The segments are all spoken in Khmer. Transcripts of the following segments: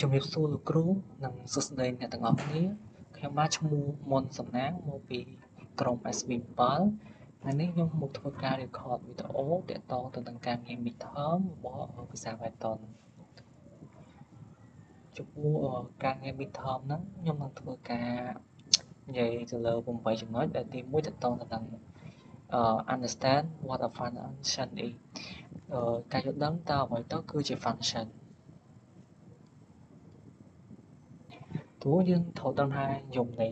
ជំរាបសួរលោកគ្រូនិងសួស្តីអ្នកទាំងអស់គ្នាខ្ញុំបាទឈ្មោះមុនសំណាងមកពីក្រុម SB7 ថ្ងៃនេះខ្ញុំមកធ្វើការ record វីដេអូទាក់ទងទៅនឹងការងារ midterm របស់ភាសា Python ចំពោះការងារ midterm ហ្នឹងខ្ញុំនឹងធ្វើការនិយាយទៅលើ8ចំណុចដែលទី1ទាក់ទងទៅនឹងunderstand what a function is ការយល់ដឹងតើអ្វីទៅគឺជា function តួយើងត្រូវដឹងថាយមនៃ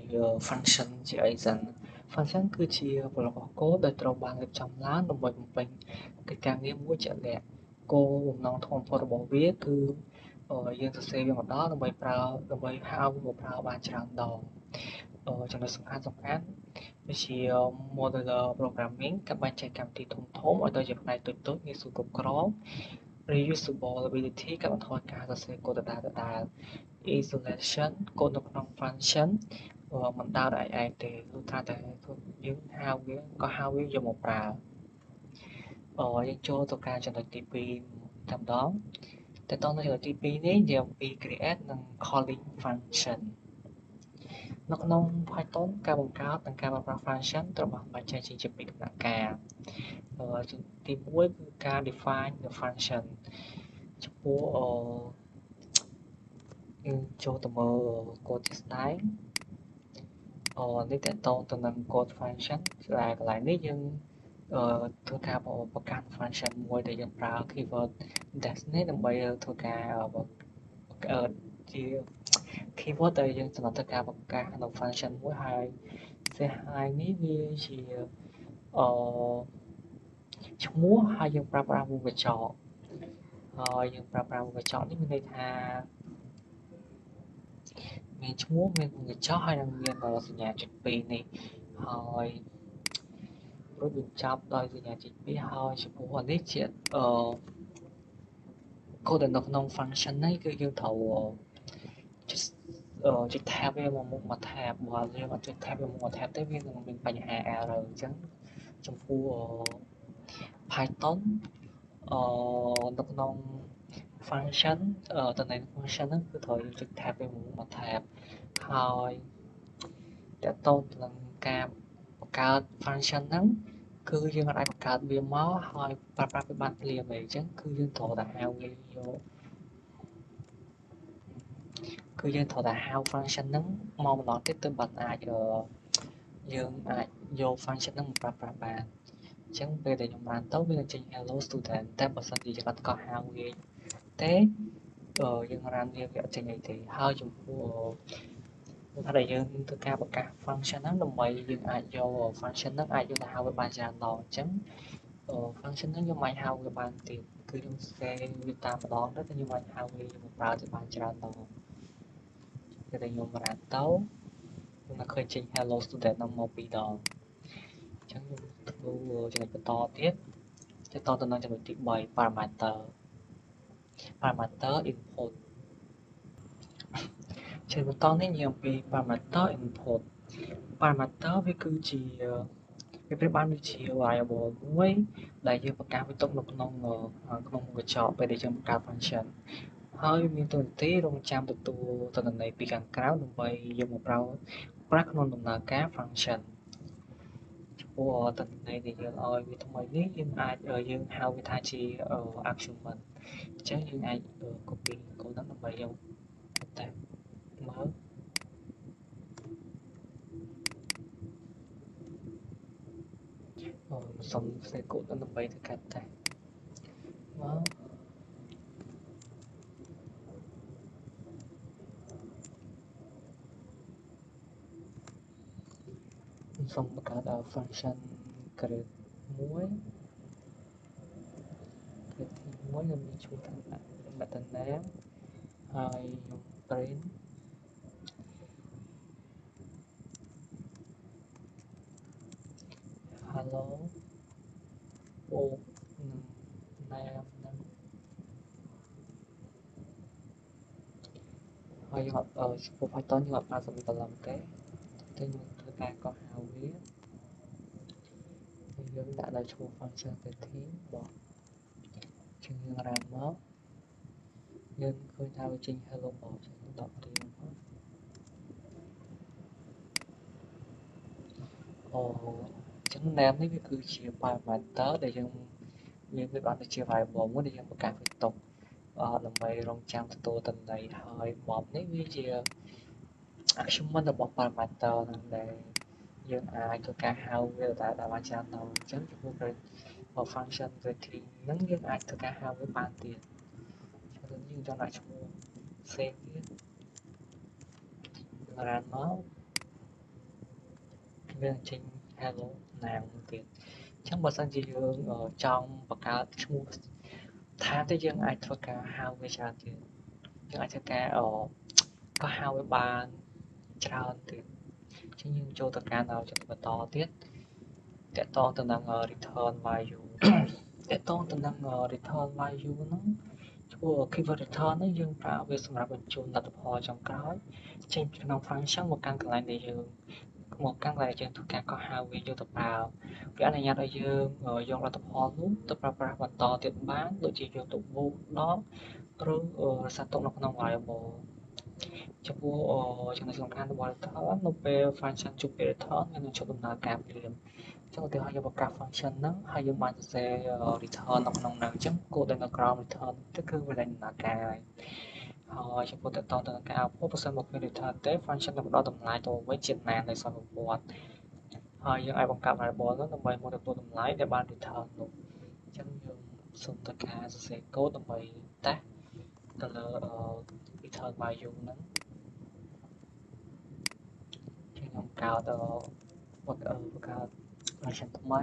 function ជាអីសិន function គឺជាប្រព័ន្ធកូដដែលត្រូវបានរៀបចំឡើងដើម្បីបំពេញកិច្ចការងារមួយជាក់លាក់គោលបំណងធំបំផុតរបស់វាគឺយើងសរសេរវាមកដល់ដើម្បីហៅវាមកប្រើបានច្រើនដងចំណុចសំខាន់ដូចជា modular programming ការបែងចែកកម្មវិធីធំឲ្យទៅជាផ្នែកតូចងាយស្រួលគ្រប់គ្រង reusability កាត់បន្ថយការសរសេរកូដដដែលៗ isolation កូដនៅក្នុង function មិនដើរដោយឯងទេគឺថាតែយើងហៅវាយកមកប្រើយើងចូលទៅការចំណុចទី2តែម្ដងតើតើនៅចំណុចទី2នេះនិយាយអំពី create និង calling function នៅក្នុង Python ការបង្កើតនិងការប្រើប្រាស់ function ត្រូវបានបែងចែកជាពីរដំណាក់កាលទី1គឺការ define the function ចំពោះយើងចូលទៅមើលកូដជាក់ស្ដែងនេះតកតងទៅនឹង code function ដែលកន្លែងនេះយើងធ្វើការបង្កើត function មួយដែលយើងប្រើ keyword dash នេះដើម្បីធ្វើការជា keyword ដែលយើងសម្រាប់ធ្វើការបង្កើតនៅ function មួយហើយនេះវាជាឈ្មោះហើយយើងប្រើប្រាស់មុខកញ្ចក់ហើយយើងប្រើប្រាស់មុខកញ្ចក់នេះមានន័យថាមានឈ្មោះមានមុខកញ្ចក់ហើយនឹងមានសញ្ញាចុច2នេះហើយរួចបញ្ចប់ដោយសញ្ញាចុច2ហើយចំពោះនេះជាកូដនៅក្នុង function នេះគឺយើងត្រូវចុច tab វាមកមុខមួយ tab បើយើងអត់ចុច tab វាមកមួយ tab ទេវានឹងមានបញ្ហា error អញ្ចឹងចំពោះPython នៅក្នុង function តំណែង function ហ្នឹងគឺត្រូវចុច tab វាមកមួយ tab ហើយតកតងទៅនឹងការបង្កើត function ហ្នឹងគឺយើងអាចបង្កើតវាមកហើយប្រើប្រាស់វាបានភ្លាមអញ្ចឹងគឺយើងត្រូវតែហៅវាយកគឺយើងត្រូវតែហៅ function ហ្នឹងមកម្ដងទៀតទើបបានអាចយើងអាចយក function ហ្នឹងមកប្រើប្រាស់បានអញ្ចឹងពេលដែលខ្ញុំបានទៅវានឹងចេញ hello student តែបើសិនជាយើងអត់ក៏ហៅវាទេយើងរ៉ានវាអត់ចេញអីទេហើយចំពោះថាដែលយើងធ្វើការបង្កើត function ហ្នឹងដើម្បីយើងអាចយក function ហ្នឹងអាចយកទៅហៅវាបានច្រើនដងអញ្ចឹងfunction ហ្នឹងខ្ញុំអាចហៅវាបានទៀតគឺខ្ញុំសរសេរវាតាមម្ដងទៅខ្ញុំអាចហៅវាយកមកប្រើទៅបានច្រើនដងពេលដែលខ្ញុំរ៉ានទៅខ្ញុំនឹងឃើញចេញ hello student ហ្នឹងមក2ដងអញ្ចឹងខ្ញុំធ្វើចំណុចបន្តទៀតទៅតទៅនឹងចំណុចទី3 parameter input ចំណុចបន្តនេះនិយាយអំពី parameter input parameter វាគឺជាវាប្រៀបបានដូចជា variable មួយដែលយើងបង្កើតវាទុកនៅក្នុងកញ្ចក់ពេលដែលយើងបង្កើត function ហើយមានតួនាទីរងចាំទទួលទិន្នន័យពីខាងក្រៅដើម្បីយកមកប្រើប្រាស់ក្នុងដំណើរការ function ចំពោះទិន្នន័យដែលយើងឲ្យវាថ្មីនេះយើងហៅវាថាជា argument អញ្ចឹងយើងអាច copy កូដហ្នឹងដើម្បីយកតែមើលសុំផ្សេងកូដដើម្បីទៅកាត់តែមកសុំបង្កើត function grade 1ខ្ញុំមានឈ្មោះថា metadata ហើយខ្ញុំ print hello បូកនឹង name ហ្នឹងហើយខ្ញុំអត់ចំពោះ Python ខ្ញុំអត់ប្រើសម្រាប់ ទេខ្ញុំធ្វើការកោះហៅវាយើងដាក់ដល់ឈ្មោះ function ទៅទីបោះជាងយើងរ៉ានមក យើងឃើញថាវាចេញ hello box ចឹង10រៀងមកអូចឹង name នេះវាគឺជា parameter ដែលយើងវាបានទៅជា variable មួយដែលយើងបង្កើតវាទុកដើម្បីរងចាំទទួលទិន្នន័យហើយ bob នេះវាជា achievement របស់ parameter ហ្នឹងដែលយើងអាចធ្វើការហៅវាដែលបានច្រើនទៅអញ្ចឹងចំពោះ function greeting ហ្នឹងយើងអាចធ្វើការហៅវាបានទៀតចឹងយើងចង់ដាក់ឈ្មោះ save ទៀត run មកវាចេញ hello ណាមទៀតអញ្ចឹងបើសិនជាយើងចង់បង្កើតឈ្មោះថាទៅយើងអាចធ្វើការហៅវាច្រើនទៀតយើងអាចធ្វើការក៏ហៅវាបានច្រើនទៀតអញ្ចឹងយើងចូលទៅកាន់ចំណុចបន្តទៀតតកតងទៅនឹង return value តកតងទៅនឹង return value ហ្នឹងឈ្មោះ keyword return ហ្នឹងយើងប្រើវាសម្រាប់បញ្ជូនលទ្ធផលចុងក្រោយចេញពីក្នុង function មកកាន់កន្លែងដែលយើងធ្វើការកោះហៅវាយកទៅប្រើវាអនុញ្ញាតឲ្យយើងយកលទ្ធផលនោះទៅប្រើប្រាស់បន្តទៀតបានដូចជាយកទៅបូកដកឬរក្សាទុកនៅក្នុង variable ចំពោះចំណុចសំខាន់របស់ return នៅពេល function ជួបពាក្យ return វានឹងឈប់ដំណើរការភ្លាមអញ្ចឹងឧទាហរណ៍យើងបង្កើត function ហ្នឹងហើយយើងបានសរសេរ return នៅក្នុងហ្នឹងអញ្ចឹងគោលដែលនៅក្រោម return ទៅគឺវានឹងដំណើរការហើយចំពោះតកតងទៅនឹងការ output បើសិនមកគ្មាន return ទេ function នឹងផ្ដល់តម្លៃទៅវិញជាណាននៃសំប្រវត្តិហើយយើងអាចបង្កើត variable ហ្នឹងដើម្បីមកទទួលតម្លៃដែលបាន return នោះអញ្ចឹងយើងសូមធ្វើការសរសេរកូដដើម្បីតេស្តទៅលើ return value ហ្នឹងខ្ញុំកើតបង្កើត function ថ្មី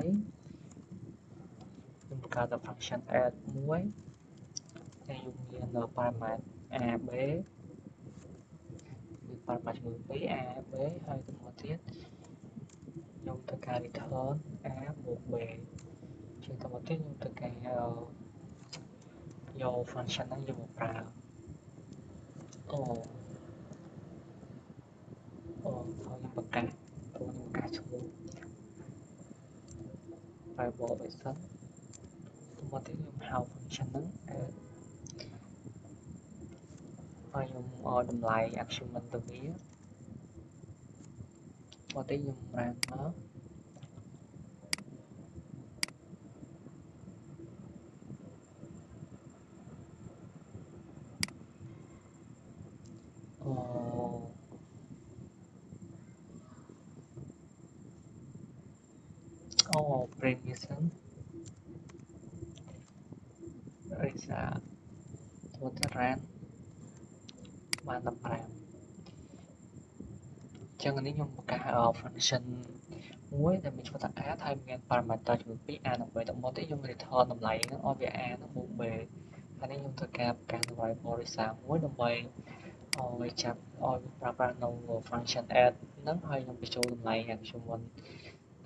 ខ្ញុំបង្កើត function add មួយដែលយើងមាន parameter a b មាន parameter ជាមួយ b a b ហើយទៅមកទៀតខ្ញុំធ្វើការ return a បូក b ជាងទៅមកទៀតខ្ញុំធ្វើការយក function ហ្នឹងយកមកប្រើអូហើយបង្កើតឈ្មោះ variable ដូចសិនទៅមកទៀតខ្ញុំហៅ function ហ្នឹងហើយខ្ញុំឲ្យតម្លៃ argument ទៅវាមកទៀតខ្ញុំ run មកprint វាសិន result ទៅទៀត run បាន15អញ្ចឹងនេះខ្ញុំបង្កើត function មួយដែលមានឈ្មោះថា add ហើយមាន parameter ជាមួយ2 a និងb ទៅមកទៀតខ្ញុំ return តម្លៃហ្នឹងឲ្យវា a ហ្នឹងបូក b ហើយនេះខ្ញុំធ្វើការបង្កើត variable result មួយដើម្បីឲ្យចាប់ឲ្យប្រើប្រាស់នៅ function add ហ្នឹងហើយខ្ញុំបញ្ចូលតម្លៃ argument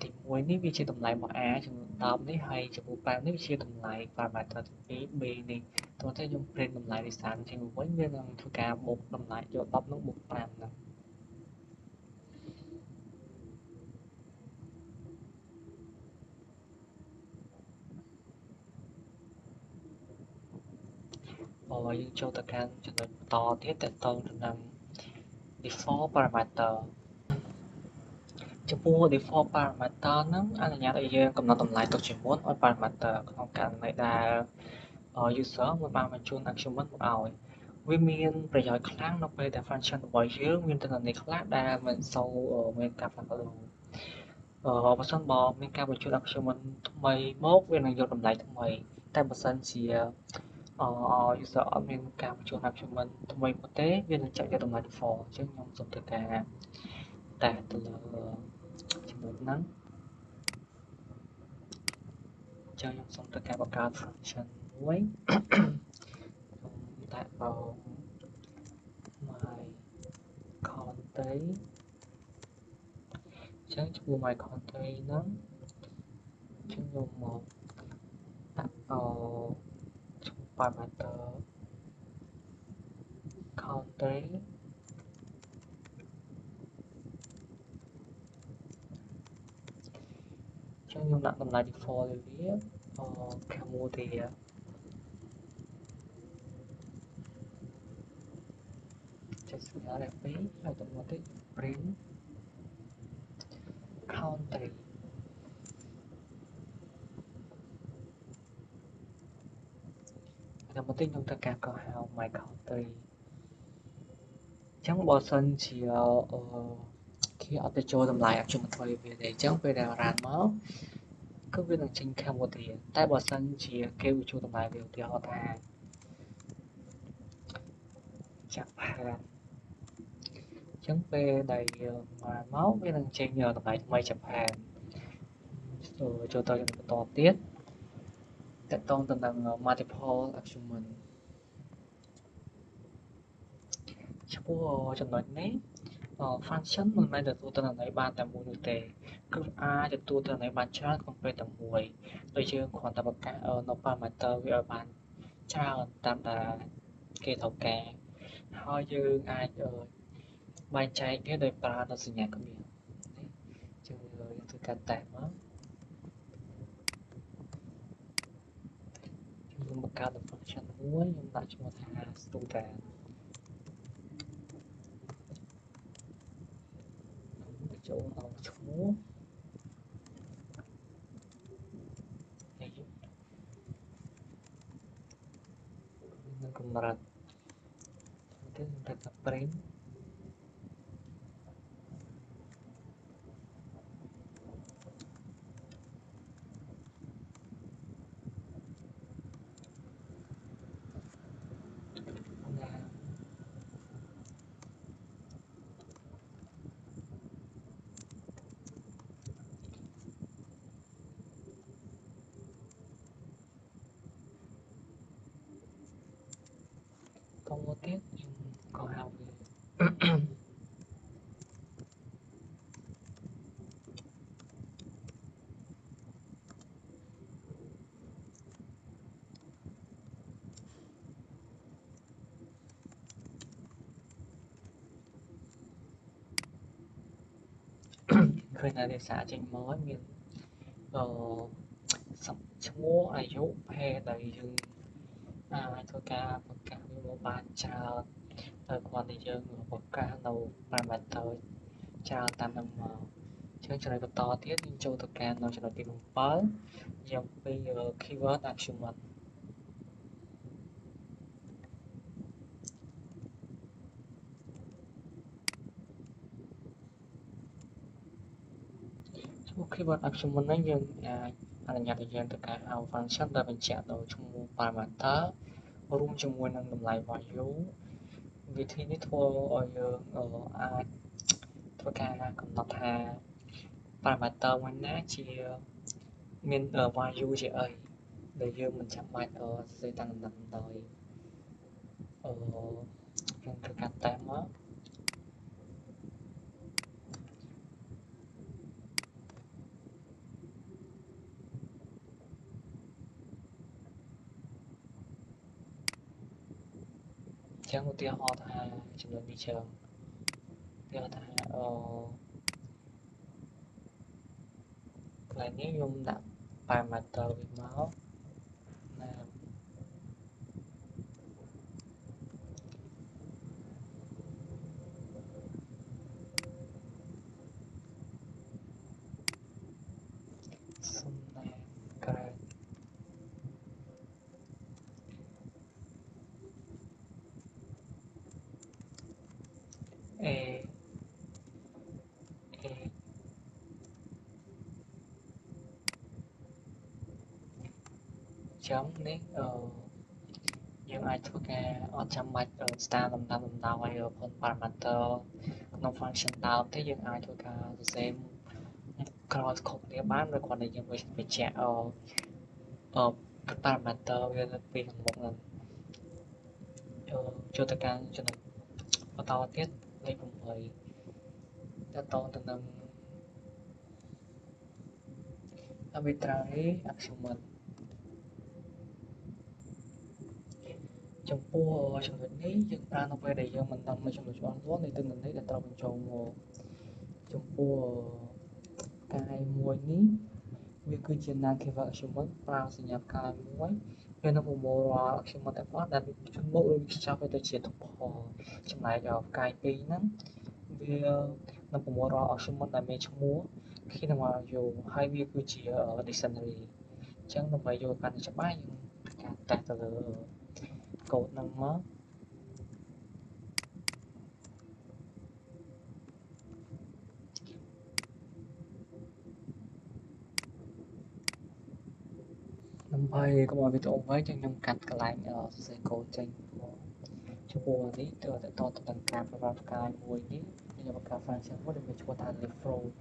ទី1នេះវាជាតម្លៃរបស់ a ចំនួន10នេះហើយចំនួន5នេះវាជាតម្លៃ parameter ទី2 b នេះតោះទៅខ្ញុំ print តម្លៃ result ចេញមកវិញវានឹងធ្វើការបូកតម្លៃយក10ហ្នឹងបូក5ហ្នឹងយើងចូលទៅកាន់ចំណុចបន្តទៀតតទៅនឹង default parameter ចំពោះ default parameter ហ្នឹងអនុញ្ញាតឲ្យយើងកំណត់តម្លៃទុកជាមុនឲ្យ parameter ក្នុងករណីដែល user មិនបានបញ្ជូន argument មកឲ្យវាមានប្រយោជន៍ខ្លាំងនៅពេលដែល function របស់យើងមានទិន្នន័យខ្លះដែលមិនសូវមានការផ្លាស់ប្ដូរបើសិនបើមានការបញ្ជូន argument ថ្មីមកវានឹងយកតម្លៃថ្មីតែបើសិនជាuser អត់មានការបញ្ជូន argument ថ្មីមកទេវានឹងចាក់យកតម្លៃ default អញ្ចឹងខ្ញុំសូមធ្វើការតែទៅលើចំណុចហ្នឹងអញ្ចឹងខ្ញុំសូមធ្វើការបង្កើត function មួយខ្ញុំដាក់my country អញ្ចឹងឈ្មោះ my country ហ្នឹងអញ្ចឹងខ្ញុំមកដាក់ឈ្មោះ parameter country អញ្ចឹងខ្ញុំដាក់តម្លៃ default ឲ្យវាCambodia ចុចសញ្ញាលេខ2ហើយទៅមកទៀត print country ហើយទៅមកទៀតខ្ញុំត្រូវការកោះហៅ my country អញ្ចឹងបើសិនជាគេអត់ទៅចូលតម្លៃអខ្ញុំធ្វើវាទេអញ្ចឹងពេលដែល run មកគឺវានឹងចេញ Cambodia តែបើសិនជាគេបញ្ចូលតម្លៃវាឧទាហរណ៍ថា Japan អញ្ចឹងពេលដែលយើង run មកវានឹងចេញតម្លៃថ្មី Japan ចូលទៅបន្តទៀតតកតងទៅនឹង multiple achievement ចំពោះចំណុចនេះfunction មិនមែនទទួលទិន្នន័យបានតែមួយនោះទេគឺអាចទទួលទិន្នន័យបានច្រើនក្នុងពេលតែមួយដូចយើងគ្រាន់តែបង្កើតនៅ parameter វាឲ្យបានច្រើនតាមដែលគេត្រូវការហើយយើងអាចបែងចែកវាដោយប្រើនៅសញ្ញាគ្មានចឹងយើងធ្វើការតេស្តមកខ្ញុំបង្កើត function មួយខ្ញុំដាក់ឈ្មោះថា student ចូលដល់ឈ្មោះនឹងកម្រិតទៅខ្ញុំដាក់ print តមកទៀតខ្ញុំក៏ហៅវាឃើញថាវាសារចេញមកមានឈ្មោះអាយុភេទដែលយើងអាចធ្វើការបង្កើតវាមកបានច្រើនដោយគ្រាន់តែយើងបង្កើតនៅ parameter ច្រើនតាមនឹងមកចឹងចំណុចបន្តទៀតយើងចូលទៅកាន់នៅចំណុចទី7យកពី keyword achievement ចំពោះ keyword achievement ហ្នឹងយើងអាចអនុញ្ញាតឲ្យយើងធ្វើការហៅ function ដែលបញ្ជាក់នៅឈ្មោះ parameter រួមជាមួយនឹងតម្លៃ value វិធីនេះធ្វើឲ្យយើងអាចធ្វើការកំណត់ថា parameter មួយណាជាមាន value ជាអីដែលយើងមិនចាំបាច់សរសេរតាំងលំដាប់ដោយយើងធ្វើការតេស្តមកចឹងឧទាហរណ៍ថាចំណុចនេះចឹងឧទាហរណ៍ថាកន្លែងនេះខ្ញុំដាក់ parameter វាមកណាសំណាងក្រែ A ចឹងនេះយើងអាចធ្វើការអត់ចាំបាច់ស្ដារលំដាប់លំដោយផល parameter ក្នុង function ដើមទេយើងអាចធ្វើការសរសេរក្រោយខុសគ្នាបានឬគ្រាន់តែយើងបញ្ជាក់parameter វានៅពីខាងមុខហ្នឹងចូលទៅកាន់ចំណុចបន្តទៀតលេខ8តកតងទៅនឹង arbitrary achievement ចំពោះចំណុចនេះយើងប្រើនៅពេលដែលយើងមិនដឹងនៅចំណុចច្បាស់លាស់នៃទិន្នន័យដែលត្រូវបញ្ចូលមកចំពោះកាយមួយនេះវាគឺជា non keyword achievement ប្រើសញ្ញាផ្កាយមួយ វានឹងប្រមូលរាល់អក្សរទាំងអស់ដែលជនមកឬខ្ចប់ទៅជាទុកផលចំណែកផ្កាយពីរហ្នឹងវានឹងប្រមូលរាល់អក្សរដែលមានឈ្មោះkhi nào mà dù haiវាគឺជា dictionary អញ្ចឹងដើម្បីយល់កាន់តែច្បាស់យើងការតេស្តទៅលើកូដហ្នឹងមកដើម្បីកុំឲ្យវីដេអូវែងចឹងខ្ញុំកាត់កន្លែងសរសេរកូដចេញចំពោះនេះទៅតទៅនឹងការប្រើប្រាស់ផ្កាយមួយនេះខ្ញុំបង្កើត function មួយដែលមានឈ្មោះថា leaf fruit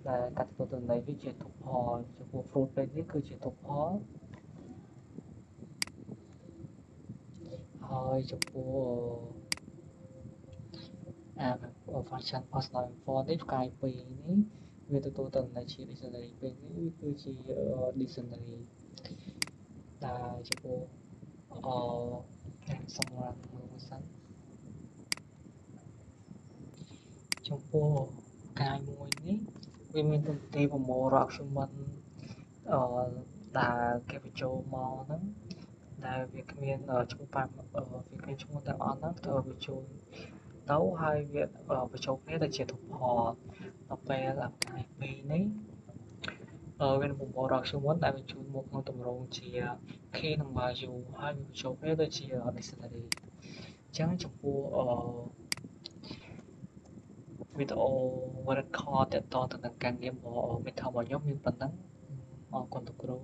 ដែលកាត់ទៅន័យវាជាទុកផលចំពោះ fruit ពេលនេះគឺជាទុកផលហើយចំពោះfunction personal info នេះផ្កាយពីរនេះវាទទួលទៅន័យជា dictionary ពេលនេះវាគឺជា dictionary ដែលចំពោះសម្រាប់មើលមួយសិនចំពោះផ្កាយមួយនេះវាមានតួនាទីប្រមូលរាល់អក្សរមិនដែលគេបញ្ចូលមកហ្នឹងដែលវាគ្មានឈ្មោះវាគ្មានឈ្មោះទាំងអស់ហ្នឹងទៅបញ្ចូលទៅហើយវាបញ្ចូលគ្នាទៅជាទុកផលដល់ពេលផ្កាយពីរនេះវានឹងប្រមូលរាល់អក្សរមិនដែលបញ្ចូលមកក្នុងទម្រង់ជា key និង value ហើយវាបញ្ចូលគ្នាទៅជា dictionary អញ្ចឹងចំពោះវីដេអូ record ទាក់ទងទៅនឹងការងារmidterm របស់ខ្ញុំមានប៉ុណ្ណឹងអរគុណលោកគ្រូ